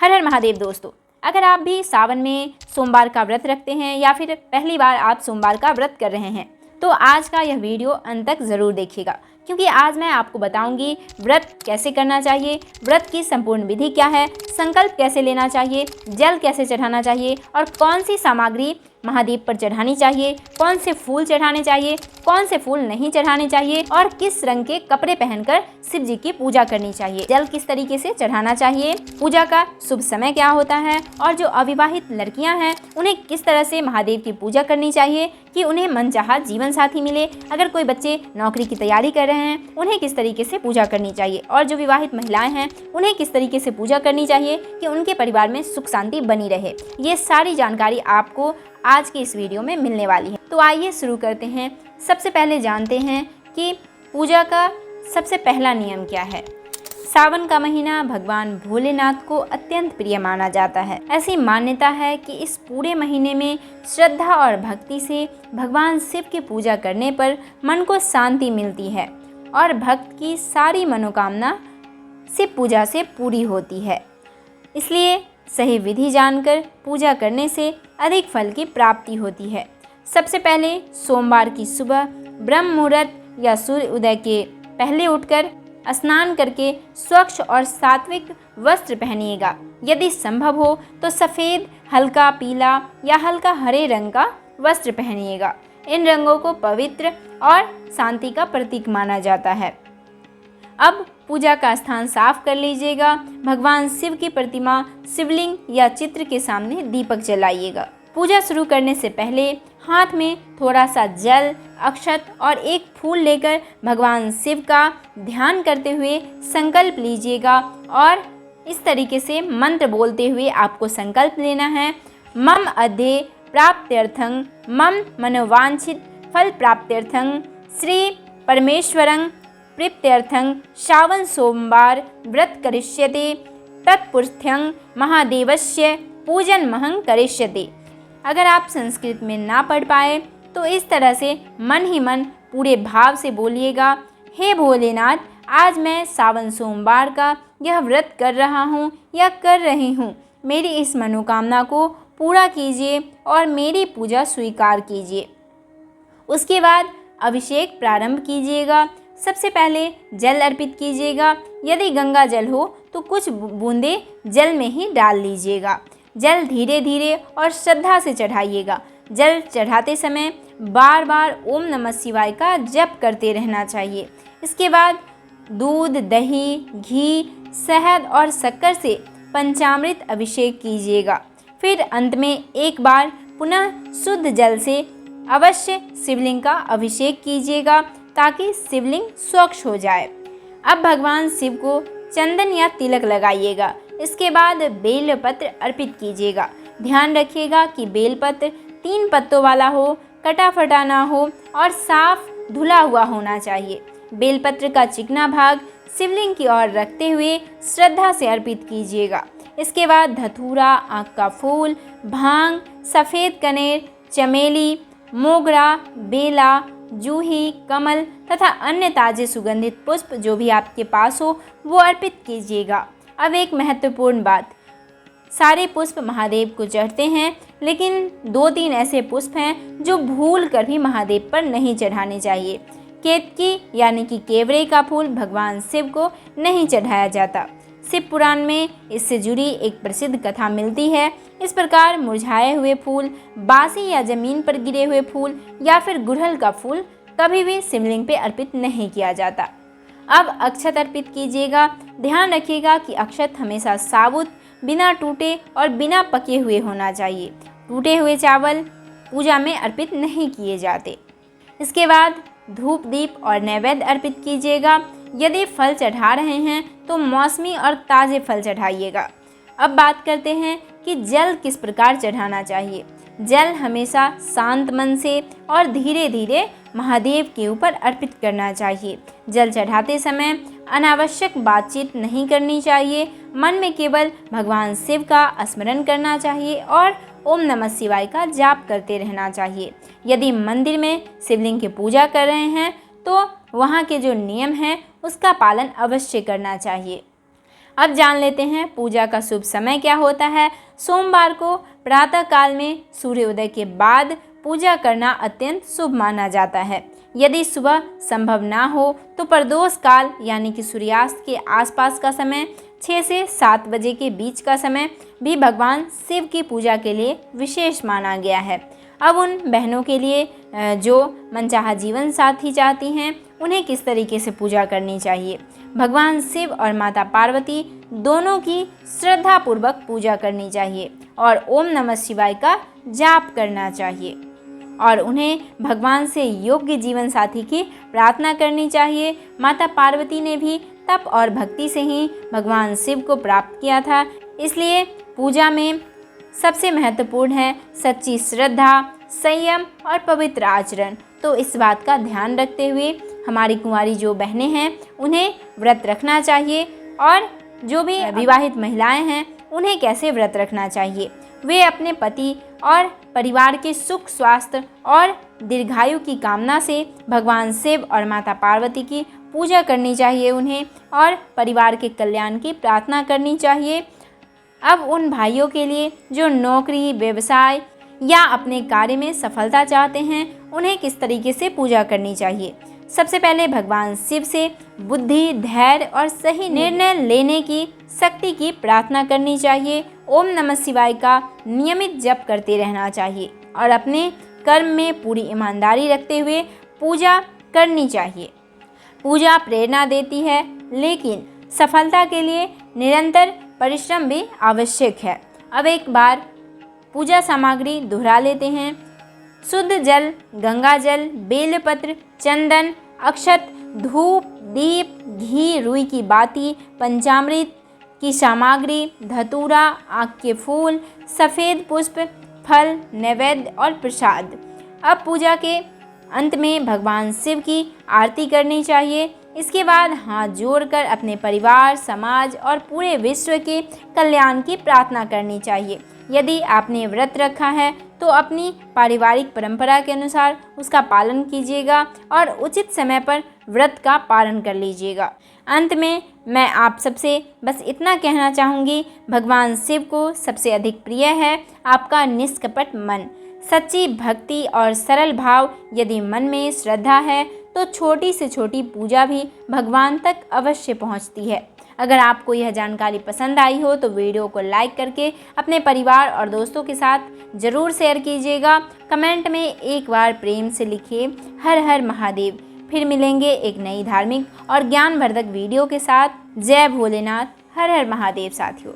हर हर महादेव दोस्तों, अगर आप भी सावन में सोमवार का व्रत रखते हैं या फिर पहली बार आप सोमवार का व्रत कर रहे हैं तो आज का यह वीडियो अंत तक ज़रूर देखिएगा, क्योंकि आज मैं आपको बताऊंगी व्रत कैसे करना चाहिए, व्रत की संपूर्ण विधि क्या है, संकल्प कैसे लेना चाहिए, जल कैसे चढ़ाना चाहिए और कौन सी सामग्री महादेव पर चढ़ानी चाहिए, कौन से फूल चढ़ाने चाहिए, कौन से फूल नहीं चढ़ाने चाहिए और किस रंग के कपड़े पहनकर शिव जी की पूजा करनी चाहिए, जल किस तरीके से चढ़ाना चाहिए, पूजा का शुभ समय क्या होता है और जो अविवाहित लड़कियां हैं उन्हें किस तरह से महादेव की पूजा करनी चाहिए कि उन्हें मनचाहा जीवन साथी मिले, अगर कोई बच्चे नौकरी की तैयारी कर रहे हैं उन्हें किस तरीके से पूजा करनी चाहिए और जो विवाहित महिलाएं हैं उन्हें किस तरीके से पूजा करनी चाहिए कि उनके परिवार में सुख शांति बनी रहे। ये सारी जानकारी आपको आज की इस वीडियो में मिलने वाली है। तो आइए शुरू करते हैं। सबसे पहले जानते हैं कि पूजा का सबसे पहला नियम क्या है। सावन का महीना भगवान भोलेनाथ को अत्यंत प्रिय माना जाता है। ऐसी मान्यता है कि इस पूरे महीने में श्रद्धा और भक्ति से भगवान शिव की पूजा करने पर मन को शांति मिलती है और भक्त की सारी मनोकामना शिव पूजा से पूरी होती है। इसलिए सही विधि जानकर पूजा करने से अधिक फल की प्राप्ति होती है। सबसे पहले सोमवार की सुबह ब्रह्म मुहूर्त या सूर्य उदय के पहले उठकर स्नान करके स्वच्छ और सात्विक वस्त्र पहनिएगा। यदि संभव हो तो सफ़ेद, हल्का पीला या हल्का हरे रंग का वस्त्र पहनिएगा। इन रंगों को पवित्र और शांति का प्रतीक माना जाता है। अब पूजा का स्थान साफ कर लीजिएगा। भगवान शिव की प्रतिमा, शिवलिंग या चित्र के सामने दीपक जलाइएगा। पूजा शुरू करने से पहले हाथ में थोड़ा सा जल, अक्षत और एक फूल लेकर भगवान शिव का ध्यान करते हुए संकल्प लीजिएगा और इस तरीके से मंत्र बोलते हुए आपको संकल्प लेना है। मम अद्य प्राप्त्यर्थं मम मनोवांछित फल प्राप्त्यर्थं श्री परमेश्वरं प्रीत्यर्थं श्रावण सोमवार व्रत करिष्यते तत्पुरुषं महादेवस्य पूजन महं करिष्यते। अगर आप संस्कृत में ना पढ़ पाए तो इस तरह से मन ही मन पूरे भाव से बोलिएगा, हे भोलेनाथ, आज मैं सावन सोमवार का यह व्रत कर रहा हूँ या कर रही हूँ। मेरी इस मनोकामना को पूरा कीजिए और मेरी पूजा स्वीकार कीजिए। उसके बाद अभिषेक प्रारंभ कीजिएगा। सबसे पहले जल अर्पित कीजिएगा। यदि गंगा जल हो तो कुछ बूंदें जल में ही डाल लीजिएगा। जल धीरे धीरे और श्रद्धा से चढ़ाइएगा। जल चढ़ाते समय बार बार ओम नमः शिवाय का जप करते रहना चाहिए। इसके बाद दूध, दही, घी, शहद और शक्कर से पंचामृत अभिषेक कीजिएगा। फिर अंत में एक बार पुनः शुद्ध जल से अवश्य शिवलिंग का अभिषेक कीजिएगा ताकि शिवलिंग स्वच्छ हो जाए। अब भगवान शिव को चंदन या तिलक लगाइएगा। इसके बाद बेलपत्र अर्पित कीजिएगा। ध्यान रखिएगा कि बेलपत्र 3 पत्तों वाला हो, कटा फटा ना हो और साफ धुला हुआ होना चाहिए। बेलपत्र का चिकना भाग शिवलिंग की ओर रखते हुए श्रद्धा से अर्पित कीजिएगा। इसके बाद धतूरा, आँख का फूल, भांग, सफ़ेद कनेर, चमेली, मोगरा, बेला, जूही, कमल तथा अन्य ताजे सुगंधित पुष्प जो भी आपके पास हो वो अर्पित कीजिएगा। अब एक महत्वपूर्ण बात, सारे पुष्प महादेव को चढ़ते हैं, लेकिन 2-3 ऐसे पुष्प हैं जो भूल कर भी महादेव पर नहीं चढ़ाने चाहिए। केतकी यानी कि केवड़े का फूल भगवान शिव को नहीं चढ़ाया जाता। शिव पुराण में इससे जुड़ी एक प्रसिद्ध कथा मिलती है। इस प्रकार मुरझाए हुए फूल, बासी या जमीन पर गिरे हुए फूल या फिर गुड़हल का फूल कभी भी शिवलिंग पे अर्पित नहीं किया जाता। अब अक्षत अर्पित कीजिएगा। ध्यान रखिएगा कि अक्षत हमेशा साबुत, बिना टूटे और बिना पके हुए होना चाहिए। टूटे हुए चावल पूजा में अर्पित नहीं किए जाते। इसके बाद धूप, दीप और नैवेद्य अर्पित कीजिएगा। यदि फल चढ़ा रहे हैं तो मौसमी और ताज़े फल चढ़ाइएगा। अब बात करते हैं कि जल किस प्रकार चढ़ाना चाहिए। जल हमेशा शांत मन से और धीरे धीरे महादेव के ऊपर अर्पित करना चाहिए। जल चढ़ाते समय अनावश्यक बातचीत नहीं करनी चाहिए। मन में केवल भगवान शिव का स्मरण करना चाहिए और ओम नमः शिवाय का जाप करते रहना चाहिए। यदि मंदिर में शिवलिंग की पूजा कर रहे हैं तो वहाँ के जो नियम हैं उसका पालन अवश्य करना चाहिए। अब जान लेते हैं पूजा का शुभ समय क्या होता है। सोमवार को प्रातः काल में सूर्योदय के बाद पूजा करना अत्यंत शुभ माना जाता है। यदि सुबह संभव ना हो तो प्रदोष काल यानी कि सूर्यास्त के आसपास का समय 6 से 7 बजे के बीच का समय भी भगवान शिव की पूजा के लिए विशेष माना गया है। अब उन बहनों के लिए जो मनचाहा जीवन साथी चाहती हैं, उन्हें किस तरीके से पूजा करनी चाहिए। भगवान शिव और माता पार्वती दोनों की श्रद्धापूर्वक पूजा करनी चाहिए और ओम नमः शिवाय का जाप करना चाहिए और उन्हें भगवान से योग्य जीवन साथी की प्रार्थना करनी चाहिए। माता पार्वती ने भी तप और भक्ति से ही भगवान शिव को प्राप्त किया था, इसलिए पूजा में सबसे महत्वपूर्ण है सच्ची श्रद्धा, संयम और पवित्र आचरण। तो इस बात का ध्यान रखते हुए हमारी कुंवारी जो बहनें हैं उन्हें व्रत रखना चाहिए और जो भी विवाहित महिलाएं हैं उन्हें कैसे व्रत रखना चाहिए। वे अपने पति और परिवार के सुख, स्वास्थ्य और दीर्घायु की कामना से भगवान शिव और माता पार्वती की पूजा करनी चाहिए उन्हें और परिवार के कल्याण की प्रार्थना करनी चाहिए। अब उन भाइयों के लिए जो नौकरी, व्यवसाय या अपने कार्य में सफलता चाहते हैं, उन्हें किस तरीके से पूजा करनी चाहिए। सबसे पहले भगवान शिव से बुद्धि, धैर्य और सही निर्णय लेने की शक्ति की प्रार्थना करनी चाहिए। ओम नमः शिवाय का नियमित जप करते रहना चाहिए और अपने कर्म में पूरी ईमानदारी रखते हुए पूजा करनी चाहिए। पूजा प्रेरणा देती है, लेकिन सफलता के लिए निरंतर परिश्रम भी आवश्यक है। अब एक बार पूजा सामग्री दोहरा लेते हैं। शुद्ध जल, गंगा जल, बेलपत्र, चंदन, अक्षत, धूप, दीप, घी, रुई की बाती, पंचामृत की सामग्री, धतूरा, आक के फूल, सफ़ेद पुष्प, फल, नैवेद्य और प्रसाद। अब पूजा के अंत में भगवान शिव की आरती करनी चाहिए। इसके बाद हाथ जोड़कर अपने परिवार, समाज और पूरे विश्व के कल्याण की प्रार्थना करनी चाहिए। यदि आपने व्रत रखा है तो अपनी पारिवारिक परंपरा के अनुसार उसका पालन कीजिएगा और उचित समय पर व्रत का पालन कर लीजिएगा। अंत में मैं आप सबसे बस इतना कहना चाहूँगी, भगवान शिव को सबसे अधिक प्रिय है आपका निष्कपट मन, सच्ची भक्ति और सरल भाव। यदि मन में श्रद्धा है तो छोटी से छोटी पूजा भी भगवान तक अवश्य पहुंचती है। अगर आपको यह जानकारी पसंद आई हो तो वीडियो को लाइक करके अपने परिवार और दोस्तों के साथ ज़रूर शेयर कीजिएगा। कमेंट में एक बार प्रेम से लिखिए हर हर महादेव। फिर मिलेंगे एक नई धार्मिक और ज्ञानवर्धक वीडियो के साथ। जय भोलेनाथ, हर हर महादेव साथियों।